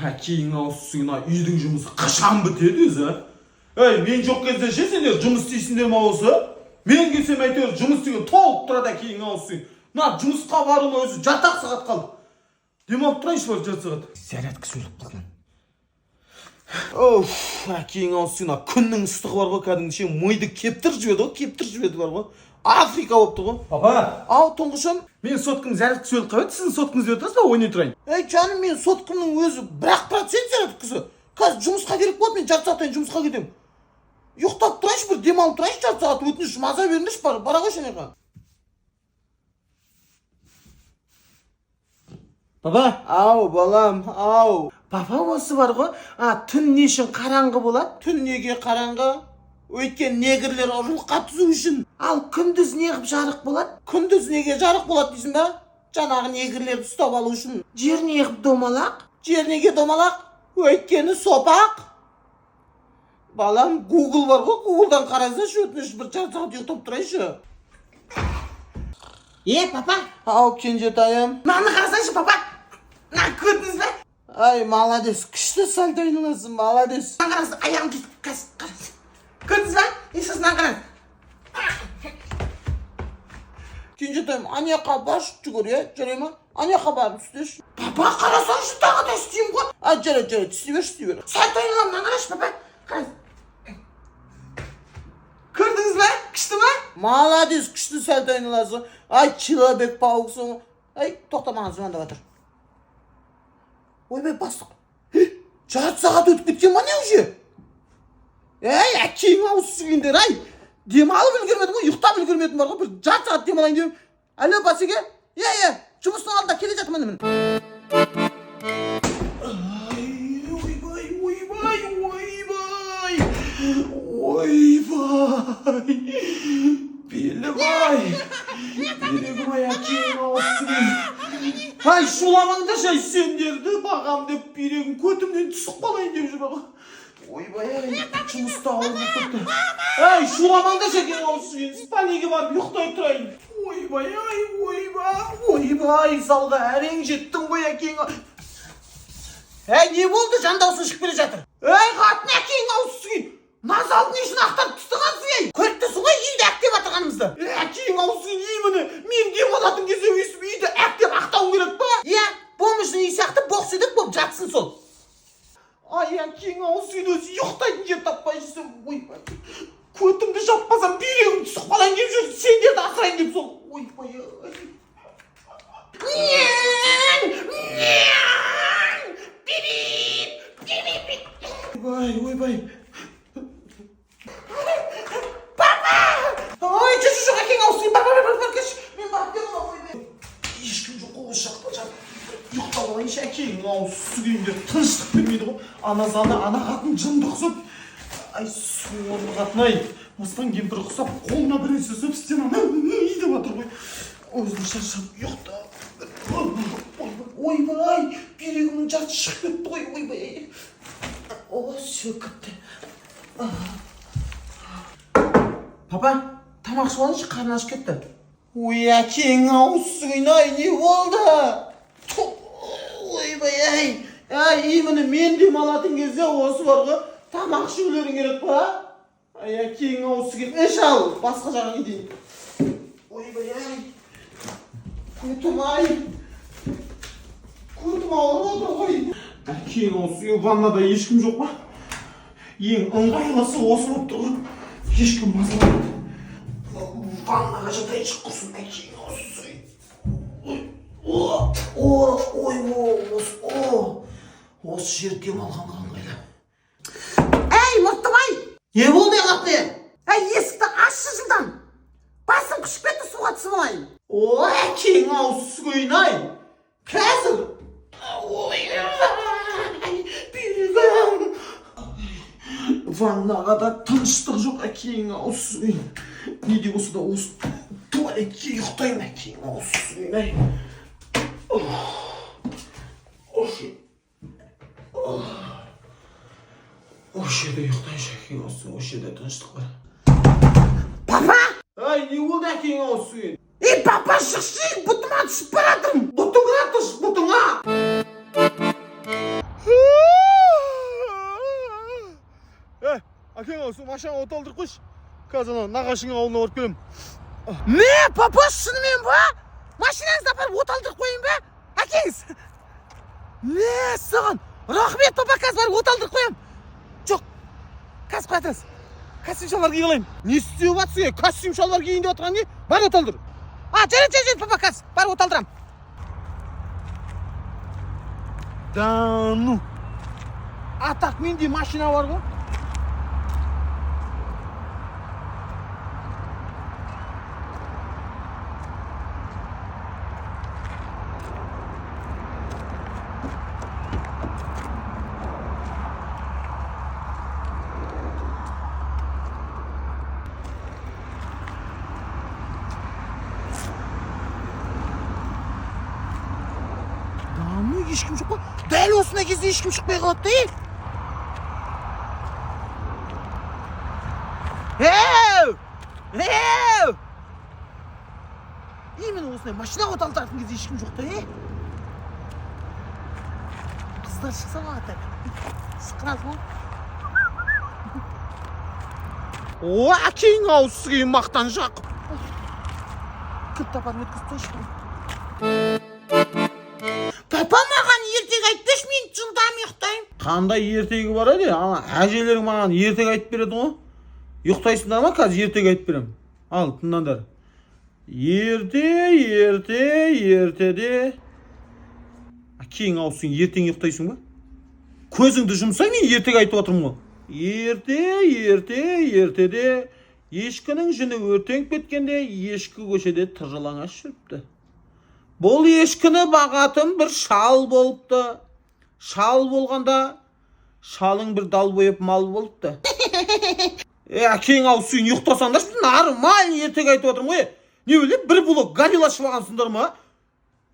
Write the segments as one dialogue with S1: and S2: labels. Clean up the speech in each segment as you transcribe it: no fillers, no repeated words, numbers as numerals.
S1: Keyin ауыз суына үйдің жұмысы қашан бітеді өзі? Ей, мен жоқ кезде ше сендер жұмыс істейсіңдер ме осы? Мен келсем әйтеуір жұмыс істеген толып тұрады кейін ауыз суың. Мына жұмысқа баруыма өзі жарты-ақ сағат қалды. Демалып тұрайыншы бар жарты сағат. Зарядка сөйлеп қалдым. Оф, әкең ауыз суына күннің ыстығы бар ғой, кәдімгіше миды кептіріп жіберді ғой, кептіріп жіберді бар ғой. Африка болып тұр ғой.
S2: Папа!
S1: Ау, тұңғышым, мен соткым зарядка сөйлеп қабеді, сіздің соткыңызды өтіресіз ба, ойнай тұрайын? Ей, жаным, мен соткымның өзі 1% зарядкасы. Қазір жұмысқа керек болады, мен жарты сағаттан жұмысқа кетемін. Ұйықтап тұрайыншы, бір демалып тұрайыншы жарты сағат, өтініш, маза беріңізші, бара қойшы анайға. Папа, ау, балам, ау. Папа осы бар ғой, түн не үшін қараңғы болады? Түн неге қараңғы? Өйткені негрлер ұрлыққа түсу үшін. Ал күндіз неғып жарық болады? Күндіз неге жарық болады дейсің ба? Жаңағы негрлерді ұстап алу үшін. Жер неғып домалақ? Жер неге домалақ? Өйткені сопақ. Балам, Google бар ғой, Google'дан қарасайшы, өтініш, бір жарты сағат ұйықтап тұрайыншы.
S2: Папа!
S1: Ау, кенжетайым.
S2: Мынаны қарасайшы, папа! Көрдіңіз бе?
S1: Ай, молодец, күшті сальто айналасың, молодец.
S2: Мынаны қараңыз, аяғым кетіп, қараңыз. Көрдіңіз бе? Есесінен қараңыз.
S1: Кенжетайым, анаяққа баршы жүгір, жарай ма? Анаяққа барып түстеші.
S2: Папа, қарасайшы, тағы да істеймін ғой.
S1: Жарай, түсте бер.
S2: Сальто айналам, мынаны қарашы, папа. Қараңыз. Көрдіңіз бе? Күшті ма?
S1: Молодец, күшті сальто айналасың. Ай, человек пауксың. Ай, тоқта, маған звондап жатыр. Ойбай, бастық. Жарты сағат өтіп кеткен ма не уже? Ей, әкең ауыз сүйгендер, ай. Демалып үлгермедім ғой, ұйықтап үлгермедім бар ғой, бір жарты сағат демалайын деймін. Алло, басеке? Жұмыстың алдында келе жатырмын. Ойбай. Белебай. Берегім-ай, әкең ауыз сүйген. Ай, шуламаңдаршы, ай, сендерді бағам деп берегім көтімнен түсіп қалайын деп жүр. Ойбай, жұмыста ауырып кетті. Ай, шуламаңдаршы, әкең ауыз сүйген. Спальниге барып ұйықтай тұрайын. Ойбай, залға әрең жеттің ғой, әкең. Әй, не болды? Жан даусын шығып келе жатыр. Ей, қатын, әкең ауыз сүйген. Назалды не үшін ақтарып тұстығансың, ей? Көріп тұрсың ғой, үйді әктеп атырғанымызды. Әкең ауыз сүйген, ей мұны. Мен демалатын кезде өйсіп үйді әктеп ақтауым керек па? Помышын үй сияқты боқсыдық болып жатсын сол. Ай, әкең ауыз сүйген өзі ұйықтайтын жер таппай жүрсем. Ойбай, көтімді жаппасам бүйрегім түсіп қалайын деп жүр, сендерді асырайын деп сол. Ойбай. Ойбай. Папа! Ой, жоқ, әкең ауыз сүйген. Бар, кеш. Мен барып келдім. Ешкім жоқ қой, осы жақта жатыр. Ұйықтап алайыншы, әкең ауыз сүйгенде тыныштық бермейді ғой. Ана залы, ана қатын жынды құсап. Ай, сорлы қатын-ай. Осыған кемпір құсап, қолына бір есе сөп стенаны үйде батыр ғой. Өзін шаршап ұйықта. Ойбай, бүйрегімнің жарты шығып кетті ғой. Ойбай. О, сөкіпті. Папа, тамақ ішіп алайыншы, қарны ашып кетті. Ой, әкең ауыз сүйген-ай, не болды? Ойбай, ай, міне мен демалатын кезде осы бар ғой, тамақ ішулерің керек па? Ай, әкең ауыз сүйген. Ал, басқа жағын едейін. Ойбай, көтім-ай. Көтім ауыр отыр ғой. Әкең ауыз сүйген, ваннада ешкім жоқ па? Ең ыңғайлысы осы болып тұр ғой. Ешкім мазаламайды. Ваннаға жатайыншы, құрсын, әкең ауыз сүйген. Осы жер демалғанға ыңғайлы.
S2: Әй, мұрттым-ай!
S1: Не болды, қатын?
S2: Әй, есікті ашшы жылдам. Басым қышып кетті, суға түсіп алайын.
S1: О, әкең ауыз сүйген-ай. Қазір. Бүйрегім. Ваннаға да тыныштық жоқ, әкең ауыз сүйген. Не де болса да осы туалетке ұйықтаймын, әкең ауыз сүйген-ай. Осы жерде ұйықтайыншы, әкең ауыз сүйген, осы жерде тыныштық бар.
S2: Папа!
S1: Ай, не болды әкең ауыз сүйген?
S2: Папа, шықшы, бұтыма түсіп баратырмын.
S1: Бұтыңа түш, бұтыңа!
S3: оталдырып қойшы. Қазір ана нағашыңның ауылына барып келем.
S1: Не, папа, шынымен ба? Машинаңызды апарып оталдырып қойын ба? Әкеңіз. Не, саған. Рахмет, папа, қазір барып оталдырып қоям. Жоқ, қазір қоятырыз. Костюм шалбар киіп алайын.
S3: Не істеп жатсың? Костюм шалбар киейін деп отырған не? Бар оталдыр.
S1: Жарайды, папа, қазір барып оталдырам.
S3: Да ну. Атақ менде машина бар ғой.
S1: Ешкім жоқ қой. Дәл осындай кезде ешкім шықпай қалады да. Именно осындай машина оталдыратын кезде ешкім жоқ та. Қыздар шықса ма так. Сықырады ғой.
S3: О, әкең ауызсыз кейін мақтан жақ.
S1: Кілт апарып өткізіп тастайшы. Папа, маған ертегі айтпашы, мен жылдам ұйықтаймын.
S3: Қандай ертегі бар еді? Ана әжелерің маған ертегі айтып береді ғой. Ұйықтайсыңдар ма? Қазір ертегі айтып берем. Ал, тыңдаңдар. Ертеде. Кейін ауызсың, ертең ұйықтайсың ба? Көзіңді жұмсай, мен ертегі айтып отырмын ғой. Ертеде. Ешкінің жүні өртеніп кеткенде, ешкі көшеде тыржалаңаш жүріпті. Бұл ешкіні бағатын бір шал болыпты. Шал болғанда, шалың бір дал бойып мал болыпты. Әкең ауызсың, ұйықтасаңдар, нормально ертегі айтып отырмын ғой. Не біле, бір блок горилла шылағансыңдар ма?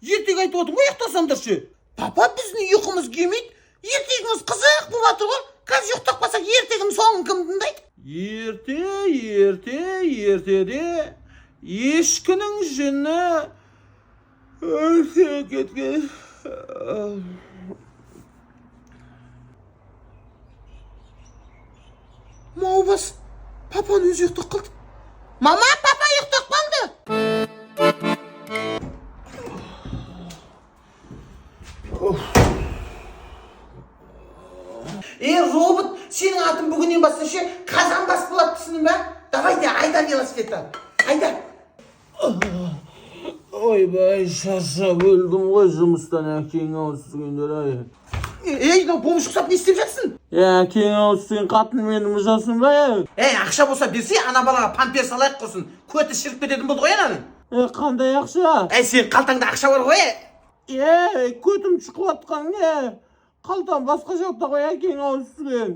S3: Ертегі айтып отырмын ғой, ұйықтасаңдаршы.
S1: Папа, біздің ұйқымыз келмейді. Ертегіміз қызық болып жатыр ғой. Қазір ұйықтап қалсақ, ертегінің соңын кім тыңдайды?
S3: Ертеде ешкінің жүні өртеніп кеткен.
S1: Маубас, папаның өзі ұйықтап қалды. Мама, папа ұйықтап қалды. Робот, сенің атын бүгіннен басташы қазан бас болады, түсінің ба? Давай да, айда велосипедті. Айда.
S3: Ойбай, шаршап өлдім ғой жұмыстан, әкең ауызсығындар ай.
S1: Помощь құсап не істеп жатсың?
S3: Әкең ауызсығын қатын менің жасын ба?
S1: Ақша болса берсе, ана балаға памперс алайық құрсын. Көті шіріп кететін болды ғой ананың.
S3: Қандай ақша?
S1: Сен қалтаңда ақша бар ғой?
S3: Көтім шықып атқан не? Қалтам басқа жоқта ғой, әкең ауызсығын.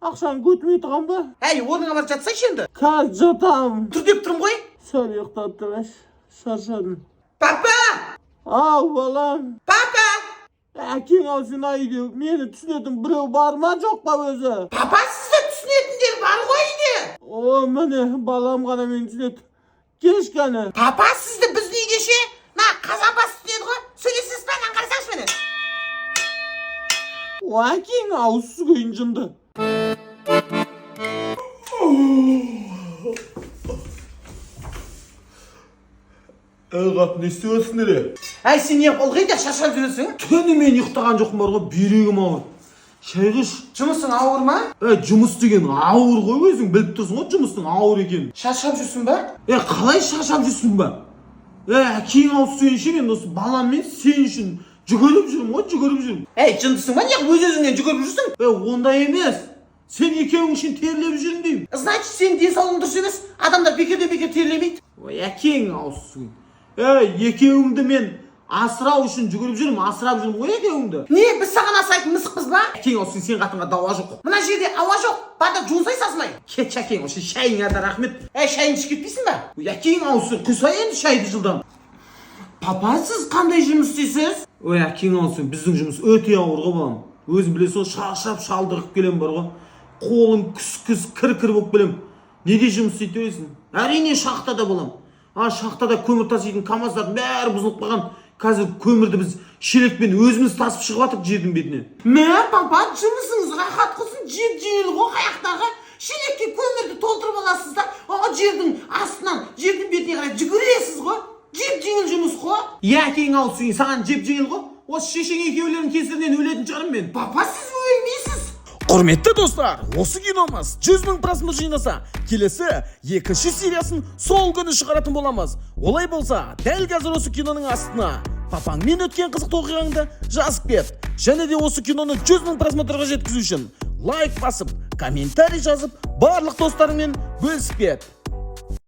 S3: Ақшаны көтімей тұрған ба?
S1: Орныңа барып жатсайшы енді.
S3: Қазір жатам.
S1: Тұр деп тұрмын ғой.
S3: Сәл ұйықтап тұраш, шаршадым.
S1: Папа!
S3: Ау, балам.
S1: Папа!
S3: Әкең ауызсығын айды, мені түсінетін біреу бар ма жоқ па өзі?
S1: Папа, сізді түсінетіндер бар ғой үйде.
S3: О, міне, балам ғана мені түсінеді. Кешкені.
S1: Папа, сізді біздің үйде ше? Қазан бас түсінеді ғой. Сөйлесіз бе, қарасаңшы мені.
S3: Әкең ауызсығын жынды. Қат, не істеп өтсіңдер?
S1: Сен не ылғи да шаршап жүресің?
S3: Түнімен ұйықтаған жоқпын бар ғой, бүйрегім ауыр. Шай қыш.
S1: Жұмысың ауыр ма?
S3: Жұмыс деген ауыр ғой, өзің біліп тұрсың ғой жұмыстың ауыр екенін.
S1: Шаршап жүрсің ба?
S3: Қалай шаршап жүрсің ба? Әкең ауызсығын ше, мен осы баламмен сен үшін жүгіріп жүрмін ғой, жүгіріп жүрмін.
S1: Жындысың ба, неғып өз-өзіңнен жүгіріп жүрсің?
S3: Ондай емес. Сен екеуің үшін терлеп жүрмін деймін.
S1: Значит, сен денсаулығың дұрыс емес. Адамдар бекерден бекер терлемейді.
S3: Әкең ауызсығын. Екеуіңді мен асырау үшін жүгіріп жүрмін, асырап жүрмін ғой екеуіңді.
S1: Не, біз саған асырайтын мысықпыз ба?
S3: Әкең ауызсың, сен қатынға дауа жоқ.
S1: Мына жерде ауа жоқ, барды жуынсай сасымай.
S3: Кетші әкең ауызсың, шайыңа да рахмет.
S1: Шайын ішіп кетпейсің ба?
S3: Әкең ауызсың, құсай енді шайды жылдан.
S1: Папа, сіз қандай жұмыс істейсіз?
S3: Әкең ауызсың, біздің жұмыс өте ауыр ғой балам. Өзің білесің, шаршап шалдығып келем бар ғой. Қолым күс-күс кір-кір болып келем. Неде жұмыс істейді өйсің? Әрине шахтада болам. Шахтада көмір таситын КамАЗдардың бәрі бұзылып қалған. Қазір көмірді біз шелекпен өзіміз тасып шығып жатырмық жердің бетіне.
S1: Папа, жұмысыңыз рахат қылсын, жер жеңіл ғой аяқтағы. шелекке көмірді толтырып аласыз да, жердің астынан, жердің бетіне қарай жүгіресіз ғой. Жеп-жеңіл жұмыс қой. Якең ауысың, саған жеп-жеңіл ғой. Осы шешең екеулерінің кесірінен өлетін шығармын мен. Папа, сіз өлмейсіз.
S4: Құрметті достар, осы киномыз 100 000 просмотр жинаса, келесі екінші сериясын сол күні шығаратын боламыз. Олай болса, дәл қазір осы киноның астына папаңмен өткен қызықты оқиғаңды жазып кет. Және де осы киноны 100 000 просмотрға жеткізу үшін лайк басып, комментарий жазып, барлық достарыңмен бөлісіп кет.